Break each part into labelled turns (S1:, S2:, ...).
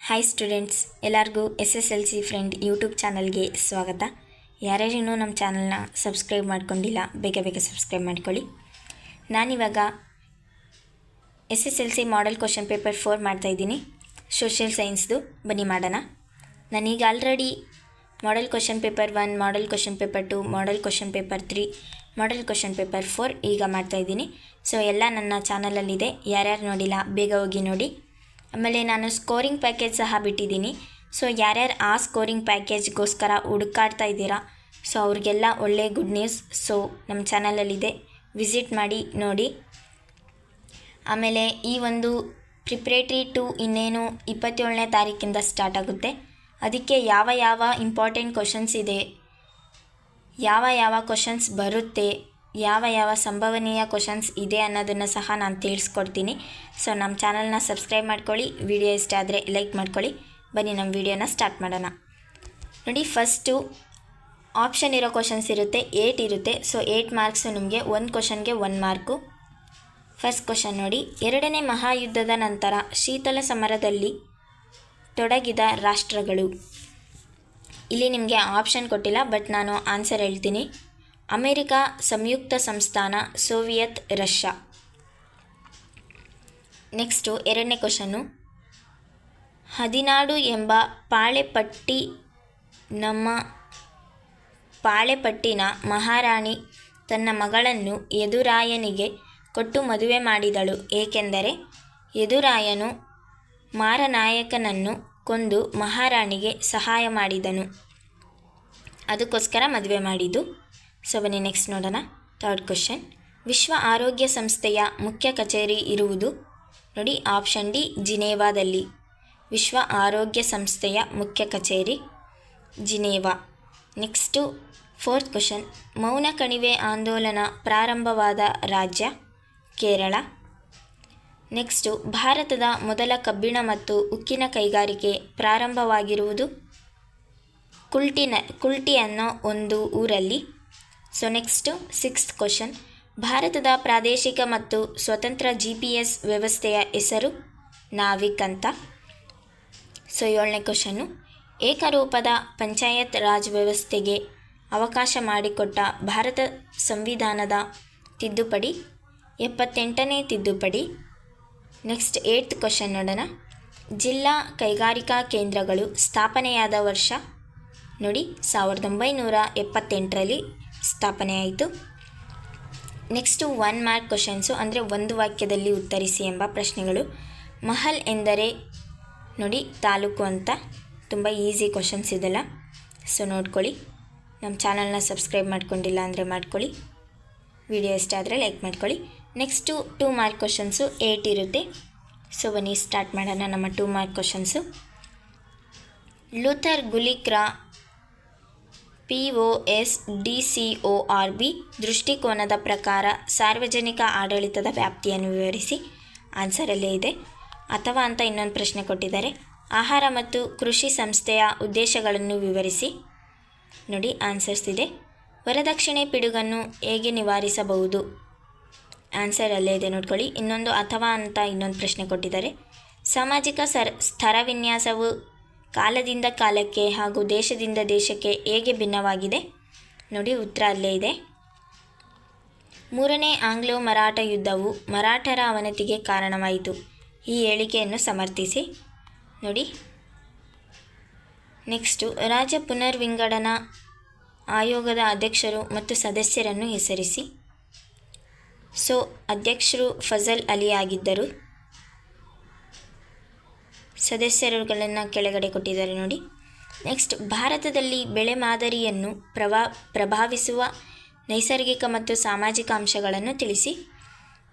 S1: Hi students, ಎಲ್ಲರಿಗೂ SSLC friend YouTube ಚಾನಲ್ಗೆ ಸ್ವಾಗತ. ಯಾರ್ಯಾರಿನ್ನೂ ನಮ್ಮ ಚಾನಲ್ನ ಸಬ್ಸ್ಕ್ರೈಬ್ ಮಾಡ್ಕೊಂಡಿಲ್ಲ, ಬೇಗ ಸಬ್ಸ್ಕ್ರೈಬ್ ಮಾಡ್ಕೊಳ್ಳಿ. ನಾನಿವಾಗ SSLC ಮಾಡೆಲ್ ಕ್ವಶನ್ ಪೇಪರ್ 4 ಮಾಡ್ತಾಯಿದ್ದೀನಿ, ಸೋಷಿಯಲ್ ಸೈನ್ಸ್ದು. ಬನ್ನಿ ಮಾಡೋಣ. ನಾನೀಗ already model question paper 1, model question paper 2, model question paper 3, model question paper 4 ಈಗ ಮಾಡ್ತಾಯಿದ್ದೀನಿ. ಸೊ ಎಲ್ಲ ನನ್ನ ಚಾನಲಲ್ಲಿದೆ, ಯಾರ್ಯಾರು ನೋಡಿಲ್ಲ ಬೇಗ ಹೋಗಿ ನೋಡಿ. ಆಮೇಲೆ ನಾನು ಸ್ಕೋರಿಂಗ್ ಪ್ಯಾಕೇಜ್ ಸಹ ಬಿಟ್ಟಿದ್ದೀನಿ. ಸೊ ಯಾರ್ಯಾರು ಆ ಸ್ಕೋರಿಂಗ್ ಪ್ಯಾಕೇಜ್ಗೋಸ್ಕರ ಹುಡುಕಾಡ್ತಾ ಇದ್ದೀರಾ, ಸೊ ಅವ್ರಿಗೆಲ್ಲ ಒಳ್ಳೆ ಗುಡ್ ನ್ಯೂಸ್. ಸೊ ನಮ್ಮ ಚಾನಲಲ್ಲಿದೆ, ವಿಸಿಟ್ ಮಾಡಿ ನೋಡಿ. ಆಮೇಲೆ ಈ ಒಂದು ಪ್ರಿಪ್ರೇಟ್ರಿ 2 ಇನ್ನೇನು 27ನೇ ತಾರೀಕಿಂದ ಸ್ಟಾರ್ಟ್ ಆಗುತ್ತೆ. ಅದಕ್ಕೆ ಯಾವ ಇಂಪಾರ್ಟೆಂಟ್ ಕ್ವಶನ್ಸ್ ಇದೆ, ಯಾವ ಕ್ವಶನ್ಸ್ ಬರುತ್ತೆ, ಯಾವ ಸಂಭವನೀಯ ಕ್ವಶನ್ಸ್ ಇದೆ ಅನ್ನೋದನ್ನು ಸಹ ನಾನು ತಿಳಿಸ್ಕೊಡ್ತೀನಿ. ಸೊ ನಮ್ಮ ಚಾನಲ್ನ ಸಬ್ಸ್ಕ್ರೈಬ್ ಮಾಡ್ಕೊಳ್ಳಿ, ವಿಡಿಯೋ ಇಷ್ಟ ಆದರೆ ಲೈಕ್ ಮಾಡ್ಕೊಳ್ಳಿ. ಬನ್ನಿ ನಮ್ಮ ವಿಡಿಯೋನ ಸ್ಟಾರ್ಟ್ ಮಾಡೋಣ. ನೋಡಿ, ಫಸ್ಟು ಆಪ್ಷನ್ ಇರೋ ಕ್ವಶನ್ಸ್ ಇರುತ್ತೆ, 8 ಇರುತ್ತೆ. ಸೊ 8 ಮಾರ್ಕ್ಸು ನಿಮಗೆ, ಒಂದು ಕ್ವಶನ್ಗೆ 1 ಮಾರ್ಕು. ಫಸ್ಟ್ ಕ್ವಶನ್ ನೋಡಿ, 2ನೇ ಮಹಾಯುದ್ಧದ ನಂತರ ಶೀತಲ ಸಮರದಲ್ಲಿ ತೊಡಗಿದ ರಾಷ್ಟ್ರಗಳು. ಇಲ್ಲಿ ನಿಮಗೆ ಆಪ್ಷನ್ ಕೊಟ್ಟಿಲ್ಲ, ಬಟ್ ನಾನು ಆನ್ಸರ್ ಹೇಳ್ತೀನಿ. ಅಮೇರಿಕಾ ಸಂಯುಕ್ತ ಸಂಸ್ಥಾನ, ಸೋವಿಯತ್ ರಷ್ಯಾ. ನೆಕ್ಸ್ಟು 2ನೇ ಕ್ವಶನ್ನು, ಹದಿನಾಡು ಎಂಬ ಪಾಳೆಪಟ್ಟಿನ ಮಹಾರಾಣಿ ತನ್ನ ಮಗಳನ್ನು ಯದುರಾಯನಿಗೆ ಕೊಟ್ಟು ಮದುವೆ ಮಾಡಿದಳು, ಏಕೆಂದರೆ ಯದುರಾಯನು ಮಾರನಾಯಕನನ್ನು ಕೊಂದು ಮಹಾರಾಣಿಗೆ ಸಹಾಯ ಮಾಡಿದನು, ಅದಕ್ಕೋಸ್ಕರ ಮದುವೆ ಮಾಡಿದ್ದು. ಸೊ ಬನ್ನಿ ನೆಕ್ಸ್ಟ್ ನೋಡೋಣ. ಥರ್ಡ್ ಕ್ವಶನ್, ವಿಶ್ವ ಆರೋಗ್ಯ ಸಂಸ್ಥೆಯ ಮುಖ್ಯ ಕಚೇರಿ ಇರುವುದು. ನೋಡಿ, ಆಪ್ಷನ್ ಡಿ ಜಿನೇವಾದಲ್ಲಿ. ವಿಶ್ವ ಆರೋಗ್ಯ ಸಂಸ್ಥೆಯ ಮುಖ್ಯ ಕಚೇರಿ ಜಿನೇವಾ. ನೆಕ್ಸ್ಟು ಫೋರ್ತ್ ಕ್ವಶನ್, ಮೌನ ಕಣಿವೆ ಆಂದೋಲನ ಪ್ರಾರಂಭವಾದ ರಾಜ್ಯ ಕೇರಳ. ನೆಕ್ಸ್ಟು ಭಾರತದ ಮೊದಲ ಕಬ್ಬಿಣ ಮತ್ತು ಉಕ್ಕಿನ ಕೈಗಾರಿಕೆ ಪ್ರಾರಂಭವಾಗಿರುವುದು ಕುಲ್ಟಿ ಅನ್ನೋ ಒಂದು ಊರಲ್ಲಿ. ಸೊ ನೆಕ್ಸ್ಟು ಸಿಕ್ಸ್ತ್ ಕ್ವಶನ್, ಭಾರತದ ಪ್ರಾದೇಶಿಕ ಮತ್ತು ಸ್ವತಂತ್ರ GPS ವ್ಯವಸ್ಥೆಯ ಹೆಸರು ನಾವಿಕ್ ಅಂತ. ಸೊ 7ನೇ ಕ್ವಶನ್ನು, ಏಕರೂಪದ ಪಂಚಾಯತ್ ರಾಜ್ ವ್ಯವಸ್ಥೆಗೆ ಅವಕಾಶ ಮಾಡಿಕೊಟ್ಟ ಭಾರತ ಸಂವಿಧಾನದ ತಿದ್ದುಪಡಿ 78ನೇ ತಿದ್ದುಪಡಿ. ನೆಕ್ಸ್ಟ್ 8th ಕ್ವಶನ್ ನೋಡೋಣ. ಜಿಲ್ಲಾ ಕೈಗಾರಿಕಾ ಕೇಂದ್ರಗಳು ಸ್ಥಾಪನೆಯಾದ ವರ್ಷ. ನೋಡಿ, 1978ರಲ್ಲಿ ಸ್ಥಾಪನೆಯಾಯಿತು. ನೆಕ್ಸ್ಟು 1 ಮಾರ್ಕ್ ಕ್ವಶನ್ಸು, ಅಂದರೆ ಒಂದು ವಾಕ್ಯದಲ್ಲಿ ಉತ್ತರಿಸಿ ಎಂಬ ಪ್ರಶ್ನೆಗಳು. ಮಹಲ್ ಎಂದರೆ ನೋಡಿ ತಾಲೂಕು ಅಂತ, ತುಂಬ ಈಸಿ ಕ್ವಶನ್ಸ್ ಇದೆಲ್ಲ. ಸೊ ನೋಡ್ಕೊಳ್ಳಿ. ನಮ್ಮ ಚಾನಲ್ನ ಸಬ್ಸ್ಕ್ರೈಬ್ ಮಾಡ್ಕೊಂಡಿಲ್ಲ ಅಂದರೆ ಮಾಡ್ಕೊಳ್ಳಿ, ವಿಡಿಯೋ ಇಷ್ಟ ಆದರೆ ಲೈಕ್ ಮಾಡ್ಕೊಳ್ಳಿ. ನೆಕ್ಸ್ಟು 2 ಮಾರ್ಕ್ ಕ್ವಶನ್ಸು 8 ಇರುತ್ತೆ. ಸೊ ಬನ್ನಿ ಸ್ಟಾರ್ಟ್ ಮಾಡೋಣ ನಮ್ಮ 2 ಮಾರ್ಕ್ ಕ್ವಶನ್ಸು. ಲೂಥರ್ ಗುಲಿಕ್ರ POSDCORB ದೃಷ್ಟಿಕೋನದ ಪ್ರಕಾರ ಸಾರ್ವಜನಿಕ ಆಡಳಿತದ ವ್ಯಾಪ್ತಿಯನ್ನು ವಿವರಿಸಿ. ಆನ್ಸರಲ್ಲೇ ಇದೆ. ಅಥವಾ ಅಂತ ಇನ್ನೊಂದು ಪ್ರಶ್ನೆ ಕೊಟ್ಟಿದ್ದಾರೆ. ಆಹಾರ ಮತ್ತು ಕೃಷಿ ಸಂಸ್ಥೆಯ ಉದ್ದೇಶಗಳನ್ನು ವಿವರಿಸಿ. ನೋಡಿ, ಆನ್ಸರ್ಸ್ ಇದೆ. ವರದಕ್ಷಿಣೆ ಪಿಡುಗನ್ನು ಹೇಗೆ ನಿವಾರಿಸಬಹುದು. ಆನ್ಸರ್ ಅಲ್ಲೇ ಇದೆ, ನೋಡ್ಕೊಳ್ಳಿ. ಇನ್ನೊಂದು ಅಥವಾ ಅಂತ ಇನ್ನೊಂದು ಪ್ರಶ್ನೆ ಕೊಟ್ಟಿದ್ದಾರೆ. ಸಾಮಾಜಿಕ ಸ್ತರವಿನ್ಯಾಸವು ಕಾಲದಿಂದ ಕಾಲಕ್ಕೆ ಹಾಗೂ ದೇಶದಿಂದ ದೇಶಕ್ಕೆ ಹೇಗೆ ಭಿನ್ನವಾಗಿದೆ. ನೋಡಿ, ಉತ್ತರ ಅಲ್ಲೇ ಇದೆ. 3ನೇ ಆಂಗ್ಲೋ ಮರಾಠ ಯುದ್ಧವು ಮರಾಠರ ಅವನತಿಗೆ ಕಾರಣವಾಯಿತು, ಈ ಹೇಳಿಕೆಯನ್ನು ಸಮರ್ಥಿಸಿ. ನೋಡಿ, ನೆಕ್ಸ್ಟು ರಾಜ್ಯ ಪುನರ್ವಿಂಗಡನಾ ಆಯೋಗದ ಅಧ್ಯಕ್ಷರು ಮತ್ತು ಸದಸ್ಯರನ್ನು ಹೆಸರಿಸಿ. ಸೊ ಅಧ್ಯಕ್ಷರು ಫಜಲ್ ಅಲಿ ಆಗಿದ್ದರು, ಸದಸ್ಯರುಗಳನ್ನು ಕೆಳಗಡೆ ಕೊಟ್ಟಿದ್ದಾರೆ ನೋಡಿ. ನೆಕ್ಸ್ಟ್, ಭಾರತದಲ್ಲಿ ಬೆಳೆ ಮಾದರಿಯನ್ನು ಪ್ರಭಾವಿಸುವ ನೈಸರ್ಗಿಕ ಮತ್ತು ಸಾಮಾಜಿಕ ಅಂಶಗಳನ್ನು ತಿಳಿಸಿ.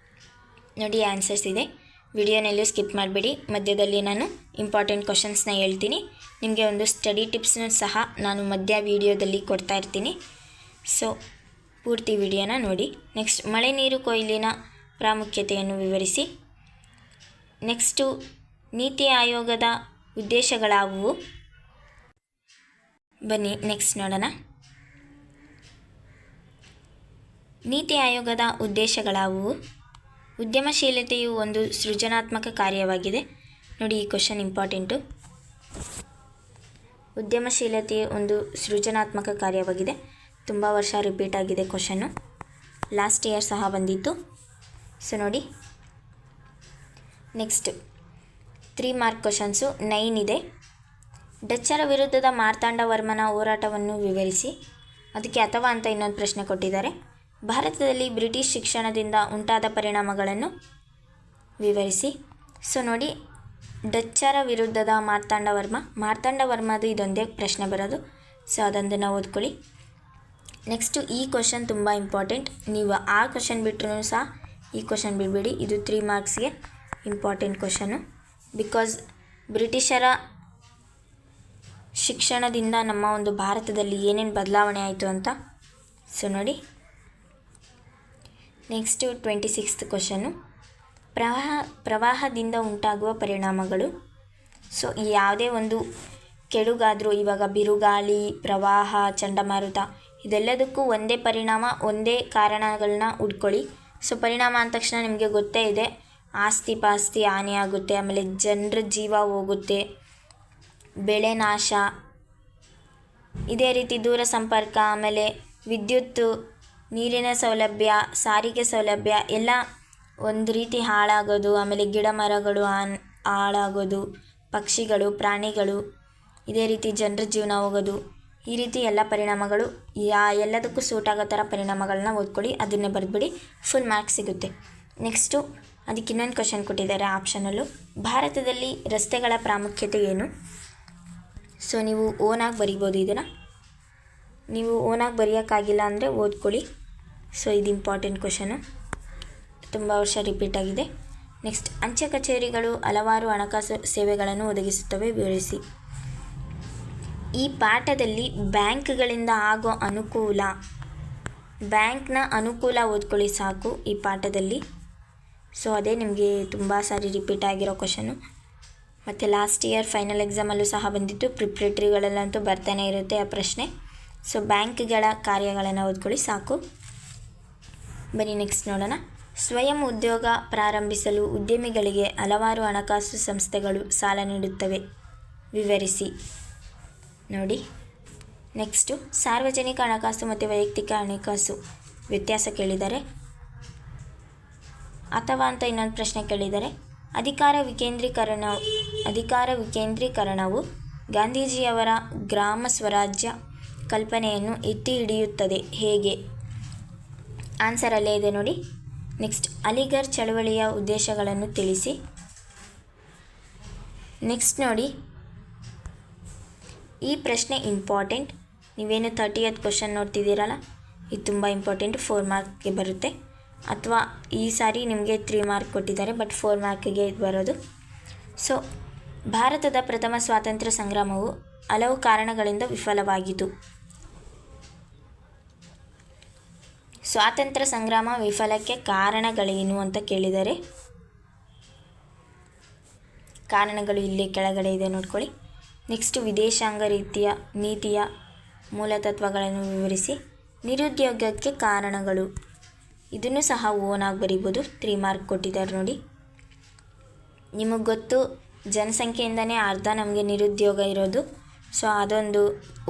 S1: ನೋಡಿ, ಆನ್ಸರ್ಸ್ ಇದೆ. ವಿಡಿಯೋನೆಲ್ಲೂ ಸ್ಕಿಪ್ ಮಾಡಬೇಡಿ, ಮಧ್ಯದಲ್ಲಿ ನಾನು ಇಂಪಾರ್ಟೆಂಟ್ ಕ್ವಶನ್ಸ್ನ ಹೇಳ್ತೀನಿ. ನಿಮಗೆ ಒಂದು ಸ್ಟಡಿ ಟಿಪ್ಸ್ನೂ ಸಹ ನಾನು ಮಧ್ಯ ವಿಡಿಯೋದಲ್ಲಿ ಕೊಡ್ತಾ ಇರ್ತೀನಿ. ಸೊ ಪೂರ್ತಿ ವಿಡಿಯೋನ ನೋಡಿ. ನೆಕ್ಸ್ಟ್, ಮಳೆ ನೀರು ಕೊಯ್ಲಿನ ಪ್ರಾಮುಖ್ಯತೆಯನ್ನು ವಿವರಿಸಿ. ನೆಕ್ಸ್ಟು ನೀತಿ ಆಯೋಗದ ಉದ್ದೇಶಗಳಾವುವು. ಬನ್ನಿ ನೆಕ್ಸ್ಟ್ ನೋಡೋಣ. ನೀತಿ ಆಯೋಗದ ಉದ್ದೇಶಗಳಾವುವು. ಉದ್ಯಮಶೀಲತೆಯು ಒಂದು ಸೃಜನಾತ್ಮಕ ಕಾರ್ಯವಾಗಿದೆ. ನೋಡಿ, ಈ ಕ್ವಶನ್ ಇಂಪಾರ್ಟೆಂಟು. ಉದ್ಯಮಶೀಲತೆ ಒಂದು ಸೃಜನಾತ್ಮಕ ಕಾರ್ಯವಾಗಿದೆ. ತುಂಬ ವರ್ಷ ರಿಪೀಟ್ ಆಗಿದೆ ಕ್ವಶನ್ನು, ಲಾಸ್ಟ್ ಇಯರ್ ಸಹ ಬಂದಿತ್ತು. ಸೊ ನೋಡಿ, ನೆಕ್ಸ್ಟ್ 3 ಮಾರ್ಕ್ ಕ್ವಶನ್ಸು 9 ಇದೆ. ಡಚ್ಚರ ವಿರುದ್ಧದ ಮಾರ್ತಾಂಡವರ್ಮನ ಹೋರಾಟವನ್ನು ವಿವರಿಸಿ. ಅದಕ್ಕೆ ಅಥವಾ ಅಂತ ಇನ್ನೊಂದು ಪ್ರಶ್ನೆ ಕೊಟ್ಟಿದ್ದಾರೆ. ಭಾರತದಲ್ಲಿ ಬ್ರಿಟಿಷ್ ಶಿಕ್ಷಣದಿಂದ ಉಂಟಾದ ಪರಿಣಾಮಗಳನ್ನು ವಿವರಿಸಿ. ಸೊ ನೋಡಿ, ಡಚ್ಚರ ವಿರುದ್ಧದ ಮಾರ್ತಾಂಡವರ್ಮದು ಇದೊಂದೇ ಪ್ರಶ್ನೆ ಬರೋದು. ಸೊ ಅದೊಂದನ್ನು ಓದ್ಕೊಳ್ಳಿ. ನೆಕ್ಸ್ಟು ಈ ಕ್ವಶನ್ ತುಂಬ ಇಂಪಾರ್ಟೆಂಟ್. ನೀವು ಆ ಕ್ವಶನ್ ಬಿಟ್ಟರೂ ಸಹ ಈ ಕ್ವಶನ್ ಬಿಡಬೇಡಿ. ಇದು 3 ಮಾರ್ಕ್ಸ್ಗೆ ಇಂಪಾರ್ಟೆಂಟ್ ಕ್ವಶನು. ಬಿಕಾಸ್ ಬ್ರಿಟಿಷರ ಶಿಕ್ಷಣದಿಂದ ನಮ್ಮ ಒಂದು ಭಾರತದಲ್ಲಿ ಏನೇನು ಬದಲಾವಣೆ ಆಯಿತು ಅಂತ. ಸೊ ನೋಡಿ, ನೆಕ್ಸ್ಟು 26th ಕ್ವಶನು, ಪ್ರವಾಹದಿಂದ ಉಂಟಾಗುವ ಪರಿಣಾಮಗಳು. ಸೊ ಯಾವುದೇ ಒಂದು ಕೆಡುಗಾದರೂ, ಇವಾಗ ಬಿರುಗಾಳಿ, ಪ್ರವಾಹ, ಚಂಡಮಾರುತ, ಇದೆಲ್ಲದಕ್ಕೂ ಒಂದೇ ಪರಿಣಾಮ, ಒಂದೇ ಕಾರಣಗಳನ್ನ ಹುಡ್ಕೊಳ್ಳಿ. ಸೊ ಪರಿಣಾಮ ಅಂದ ತಕ್ಷಣ ನಿಮಗೆ ಗೊತ್ತೇ ಇದೆ, ಆಸ್ತಿ ಪಾಸ್ತಿ ಹಾನಿಯಾಗುತ್ತೆ, ಆಮೇಲೆ ಜನರ ಜೀವ ಹೋಗುತ್ತೆ, ಬೆಳೆ ನಾಶ, ಇದೇ ರೀತಿ ದೂರ ಸಂಪರ್ಕ, ಆಮೇಲೆ ವಿದ್ಯುತ್ತು, ನೀರಿನ ಸೌಲಭ್ಯ, ಸಾರಿಗೆ ಸೌಲಭ್ಯ ಎಲ್ಲ ಒಂದು ರೀತಿ ಹಾಳಾಗೋದು, ಆಮೇಲೆ ಗಿಡ ಮರಗಳು ಹಾಳಾಗೋದು, ಪಕ್ಷಿಗಳು, ಪ್ರಾಣಿಗಳು, ಇದೇ ರೀತಿ ಜನರ ಜೀವನ ಹೋಗೋದು, ಈ ರೀತಿ ಎಲ್ಲ ಪರಿಣಾಮಗಳು ಎಲ್ಲದಕ್ಕೂ ಸೂಟ್ ಆಗೋ ಥರ ಪರಿಣಾಮಗಳನ್ನ ಓದ್ಕೊಳ್ಳಿ. ಅದನ್ನೇ ಬರೆದ್ಬಿಡಿ, ಫುಲ್ ಮಾರ್ಕ್ಸ್ ಸಿಗುತ್ತೆ. ನೆಕ್ಸ್ಟು ಅದಕ್ಕೆ ಇನ್ನೊಂದು ಕ್ವಶನ್ ಕೊಟ್ಟಿದ್ದಾರೆ ಆಪ್ಷನಲ್ಲು, ಭಾರತದಲ್ಲಿ ರಸ್ತೆಗಳ ಪ್ರಾಮುಖ್ಯತೆ ಏನು? ಸೊ ನೀವು ಓನಾಗಿ ಬರಿಬೋದು ಇದನ್ನು. ನೀವು ಓನಾಗಿ ಬರೆಯೋಕ್ಕಾಗಿಲ್ಲ ಅಂದರೆ ಓದ್ಕೊಳ್ಳಿ. ಸೊ ಇದು ಇಂಪಾರ್ಟೆಂಟ್ ಕ್ವಶನು, ತುಂಬ ವರ್ಷ ರಿಪೀಟ್ ಆಗಿದೆ. ನೆಕ್ಸ್ಟ್, ಅಂಚೆ ಕಚೇರಿಗಳು ಹಲವಾರು ಹಣಕಾಸು ಸೇವೆಗಳನ್ನು ಒದಗಿಸುತ್ತವೆ, ವಿವರಿಸಿ. ಈ ಪಾಠದಲ್ಲಿ ಬ್ಯಾಂಕ್ಗಳಿಂದ ಆಗೋ ಅನುಕೂಲ, ಬ್ಯಾಂಕ್ನ ಅನುಕೂಲ ಓದ್ಕೊಳ್ಳಿ ಸಾಕು ಈ ಪಾಠದಲ್ಲಿ. ಸೊ ಅದೇ ನಿಮಗೆ ತುಂಬ ಸಾರಿ ರಿಪೀಟ್ ಆಗಿರೋ ಕ್ವಶನು. ಮತ್ತು ಲಾಸ್ಟ್ ಇಯರ್ ಫೈನಲ್ ಎಕ್ಸಾಮಲ್ಲೂ ಸಹ ಬಂದಿತ್ತು, ಪ್ರಿಪ್ರೇಟ್ರಿಗಳಲ್ಲಂತೂ ಬರ್ತಾನೆ ಇರುತ್ತೆ ಆ ಪ್ರಶ್ನೆ. ಸೊ ಬ್ಯಾಂಕ್ಗಳ ಕಾರ್ಯಗಳನ್ನು ಓದ್ಕೊಳ್ಳಿ ಸಾಕು. ಬನ್ನಿ ನೆಕ್ಸ್ಟ್ ನೋಡೋಣ. ಸ್ವಯಂ ಉದ್ಯೋಗ ಪ್ರಾರಂಭಿಸಲು ಉದ್ಯಮಿಗಳಿಗೆ ಹಲವಾರು ಹಣಕಾಸು ಸಂಸ್ಥೆಗಳು ಸಾಲ ನೀಡುತ್ತವೆ, ವಿವರಿಸಿ. ನೋಡಿ, ನೆಕ್ಸ್ಟು ಸಾರ್ವಜನಿಕ ಹಣಕಾಸು ಮತ್ತು ವೈಯಕ್ತಿಕ ಹಣಕಾಸು ವ್ಯತ್ಯಾಸ ಕೇಳಿದ್ದಾರೆ. ಅಥವಾ ಅಂತ ಇನ್ನೊಂದು ಪ್ರಶ್ನೆ ಕೇಳಿದ್ದಾರೆ. ಅಧಿಕಾರ ವಿಕೇಂದ್ರೀಕರಣವು ಗಾಂಧೀಜಿಯವರ ಗ್ರಾಮ ಸ್ವರಾಜ್ಯ ಕಲ್ಪನೆಯನ್ನು ಎತ್ತಿ ಹಿಡಿಯುತ್ತದೆ, ಹೇಗೆ? ಆನ್ಸರ್ ಅಲ್ಲೇ ಇದೆ ನೋಡಿ. ನೆಕ್ಸ್ಟ್, ಅಲಿಗರ್ ಚಳವಳಿಯ ಉದ್ದೇಶಗಳನ್ನು ತಿಳಿಸಿ. ನೆಕ್ಸ್ಟ್ ನೋಡಿ, ಈ ಪ್ರಶ್ನೆ ಇಂಪಾರ್ಟೆಂಟ್. ನೀವೇನು 30th ಕ್ವಶನ್ ನೋಡ್ತಿದ್ದೀರಲ್ಲ, ಇದು ತುಂಬ ಇಂಪಾರ್ಟೆಂಟ್, 4 ಮಾರ್ಕ್ಗೆ ಬರುತ್ತೆ. ಅಥವಾ ಈ ಸಾರಿ ನಿಮಗೆ 3 ಮಾರ್ಕ್ ಕೊಟ್ಟಿದ್ದಾರೆ, ಬಟ್ 4 ಮಾರ್ಕ್ಗೆ ಇದು ಬರೋದು. ಸೊ ಭಾರತದ ಪ್ರಥಮ ಸ್ವಾತಂತ್ರ್ಯ ಸಂಗ್ರಾಮವು ಹಲವು ಕಾರಣಗಳಿಂದ ವಿಫಲವಾಗಿತ್ತು. ಸ್ವಾತಂತ್ರ್ಯ ಸಂಗ್ರಾಮ ವಿಫಲಕ್ಕೆ ಕಾರಣಗಳೇನು ಅಂತ ಕೇಳಿದ್ದಾರೆ. ಕಾರಣಗಳು ಇಲ್ಲಿ ಕೆಳಗಡೆ ಇದೆ ನೋಡ್ಕೊಳ್ಳಿ. ನೆಕ್ಸ್ಟ್, ವಿದೇಶಾಂಗ ನೀತಿಯ ಮೂಲತತ್ವಗಳನ್ನು ವಿವರಿಸಿ. ನಿರುದ್ಯೋಗಕ್ಕೆ ಕಾರಣಗಳು, ಇದನ್ನು ಸಹ ಓನಾಗಿ ಬರಿಬೋದು, 3 ಮಾರ್ಕ್ ಕೊಟ್ಟಿದ್ದಾರೆ ನೋಡಿ. ನಿಮಗೆ ಗೊತ್ತು, ಜನಸಂಖ್ಯೆಯಿಂದನೇ ಅರ್ಧ ನಮಗೆ ನಿರುದ್ಯೋಗ ಇರೋದು. ಸೊ ಅದೊಂದು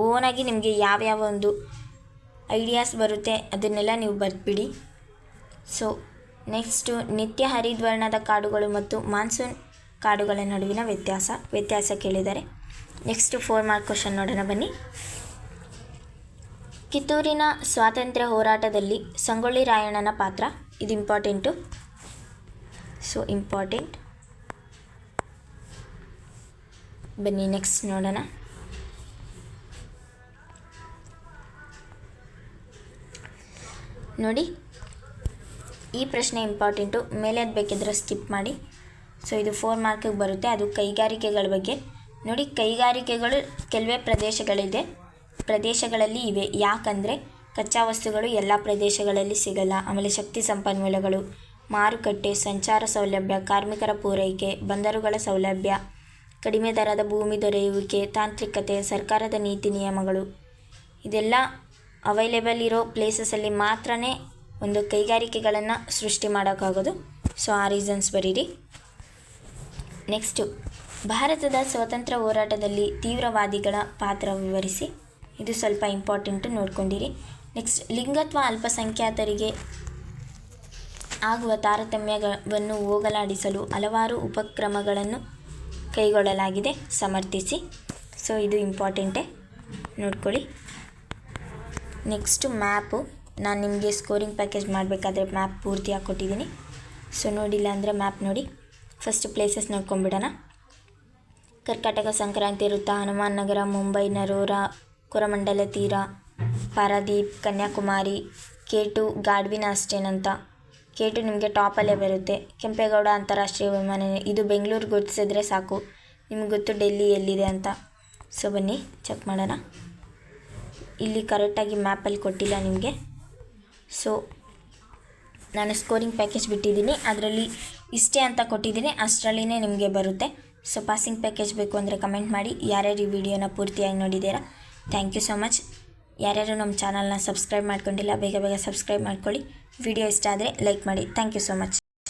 S1: ಓನಾಗಿ ನಿಮಗೆ ಯಾವ್ಯಾವ ಒಂದು ಐಡಿಯಾಸ್ ಬರುತ್ತೆ ಅದನ್ನೆಲ್ಲ ನೀವು ಬರೆದ್ಬಿಡಿ. ಸೊ ನೆಕ್ಸ್ಟು, ನಿತ್ಯ ಹರಿದ್ವರ್ಣದ ಕಾಡುಗಳು ಮತ್ತು ಮಾನ್ಸೂನ್ ಕಾಡುಗಳ ನಡುವಿನ ವ್ಯತ್ಯಾಸ ಕೇಳಿದ್ದಾರೆ. ನೆಕ್ಸ್ಟು 4 ಮಾರ್ಕ್ ಕ್ವಶನ್ ನೋಡೋಣ ಬನ್ನಿ. ಕಿತ್ತೂರಿನ ಸ್ವಾತಂತ್ರ್ಯ ಹೋರಾಟದಲ್ಲಿ ಸಂಗೊಳ್ಳಿ ರಾಯಣ್ಣನ ಪಾತ್ರ, ಇದು ಇಂಪಾರ್ಟೆಂಟು. So important. ಬನ್ನಿ ನೆಕ್ಸ್ಟ್ ನೋಡೋಣ. ನೋಡಿ, ಈ ಪ್ರಶ್ನೆ ಇಂಪಾರ್ಟೆಂಟು, ಮೇಲೆ ಅದು ಬೇಕಿದ್ರೆ ಸ್ಕಿಪ್ ಮಾಡಿ. ಸೊ ಇದು 4 ಮಾರ್ಕಿಗೆ ಬರುತ್ತೆ. ಅದು ಕೈಗಾರಿಕೆಗಳ ಬಗ್ಗೆ. ನೋಡಿ, ಕೈಗಾರಿಕೆಗಳು ಕೆಲವೇ ಪ್ರದೇಶಗಳಲ್ಲಿ ಇವೆ. ಯಾಕಂದರೆ ಕಚ್ಚಾ ವಸ್ತುಗಳು ಎಲ್ಲ ಪ್ರದೇಶಗಳಲ್ಲಿ ಸಿಗಲ್ಲ. ಆಮೇಲೆ ಶಕ್ತಿ ಸಂಪನ್ಮೂಲಗಳು, ಮಾರುಕಟ್ಟೆ, ಸಂಚಾರ ಸೌಲಭ್ಯ, ಕಾರ್ಮಿಕರ ಪೂರೈಕೆ, ಬಂದರುಗಳ ಸೌಲಭ್ಯ, ಕಡಿಮೆ ದರದ ಭೂಮಿ ದೊರೆಯುವಿಕೆ, ತಾಂತ್ರಿಕತೆ, ಸರ್ಕಾರದ ನೀತಿ ನಿಯಮಗಳು, ಇದೆಲ್ಲ ಅವೈಲೇಬಲ್ ಇರೋ ಪ್ಲೇಸಸಲ್ಲಿ ಮಾತ್ರನೇ ಒಂದು ಕೈಗಾರಿಕೆಗಳನ್ನು ಸೃಷ್ಟಿ ಮಾಡೋಕ್ಕಾಗೋದು. ಸೊ ಆ ರೀಸನ್ಸ್ ಬರೀರಿ. ನೆಕ್ಸ್ಟು, ಭಾರತದ ಸ್ವಾತಂತ್ರ್ಯ ಹೋರಾಟದಲ್ಲಿ ತೀವ್ರವಾದಿಗಳ ಪಾತ್ರ ವಿವರಿಸಿ. ಇದು ಸ್ವಲ್ಪ ಇಂಪಾರ್ಟೆಂಟು, ನೋಡ್ಕೊಂಡಿರಿ. ನೆಕ್ಸ್ಟ್, ಲಿಂಗತ್ವ ಅಲ್ಪಸಂಖ್ಯಾತರಿಗೆ ಆಗುವ ತಾರತಮ್ಯವನ್ನು ಹೋಗಲಾಡಿಸಲು ಹಲವಾರು ಉಪಕ್ರಮಗಳನ್ನು ಕೈಗೊಳ್ಳಲಾಗಿದೆ, ಸಮರ್ಥಿಸಿ. ಸೊ ಇದು ಇಂಪಾರ್ಟೆಂಟೇ, ನೋಡ್ಕೊಳ್ಳಿ. Next map. ನಾನು ನಿಮಗೆ ಸ್ಕೋರಿಂಗ್ ಪ್ಯಾಕೇಜ್ ಮಾಡಬೇಕಾದ್ರೆ ಮ್ಯಾಪ್ ಪೂರ್ತಿಯಾಗಿ ಕೊಟ್ಟಿದ್ದೀನಿ. ಸೊ ನೋಡಿಲ್ಲ ಅಂದರೆ ಮ್ಯಾಪ್ ನೋಡಿ. ಫಸ್ಟ್ ಪ್ಲೇಸಸ್ ನೋಡ್ಕೊಂಬಿಡೋಣ. ಕರ್ನಾಟಕ ಸಂಕ್ರಾಂತಿ ವೃತ್ತ, ಹನುಮಾನ್ ನಗರ, ಮುಂಬೈ, ನರೋರಾ, ಕೊರಮಂಡಲ ತೀರ, Paradip, Kanyakumari, K2 Godwin Austin ಅಂತ. K2 ನಿಮಗೆ ಟಾಪಲ್ಲೇ ಬರುತ್ತೆ. ಕೆಂಪೇಗೌಡ ಅಂತಾರಾಷ್ಟ್ರೀಯ ವಿಮಾನ, ಇದು ಬೆಂಗಳೂರು ಗುರುತಿಸಿದ್ರೆ ಸಾಕು, ನಿಮ್ಗೆ ಗೊತ್ತು ಡೆಲ್ಲಿ ಎಲ್ಲಿದೆ ಅಂತ. ಸೊ ಬನ್ನಿ ಚೆಕ್ ಮಾಡೋಣ. ಇಲ್ಲಿ ಕರೆಕ್ಟಾಗಿ ಮ್ಯಾಪಲ್ಲಿ ಕೊಟ್ಟಿಲ್ಲ ನಿಮಗೆ. ಸೊ ನಾನು ಸ್ಕೋರಿಂಗ್ ಪ್ಯಾಕೇಜ್ ಬಿಟ್ಟಿದ್ದೀನಿ, ಅದರಲ್ಲಿ ಇಷ್ಟೇ ಅಂತ ಕೊಟ್ಟಿದ್ದೀನಿ, ಅಷ್ಟರಲ್ಲಿನೇ ನಿಮಗೆ ಬರುತ್ತೆ. ಸೊ ಪಾಸಿಂಗ್ ಪ್ಯಾಕೇಜ್ ಬೇಕು ಅಂದರೆ ಕಮೆಂಟ್ ಮಾಡಿ. ಯಾರ್ಯಾರು ಈ ವಿಡಿಯೋನ ಪೂರ್ತಿಯಾಗಿ ನೋಡಿದ್ದೀರಾ, ಥ್ಯಾಂಕ್ ಯು ಸೊ ಮಚ್. ಯಾರ್ಯಾರು ನಮ್ಮ ಚಾನಲ್ನ ಸಬ್ಸ್ಕ್ರೈಬ್ ಮಾಡ್ಕೊಂಡಿಲ್ಲ, ಬೇಗ ಬೇಗ ಸಬ್ಸ್ಕ್ರೈಬ್ ಮಾಡ್ಕೊಳ್ಳಿ. ವಿಡಿಯೋ ಇಷ್ಟ ಆದರೆ ಲೈಕ್ ಮಾಡಿ. Thank you so much.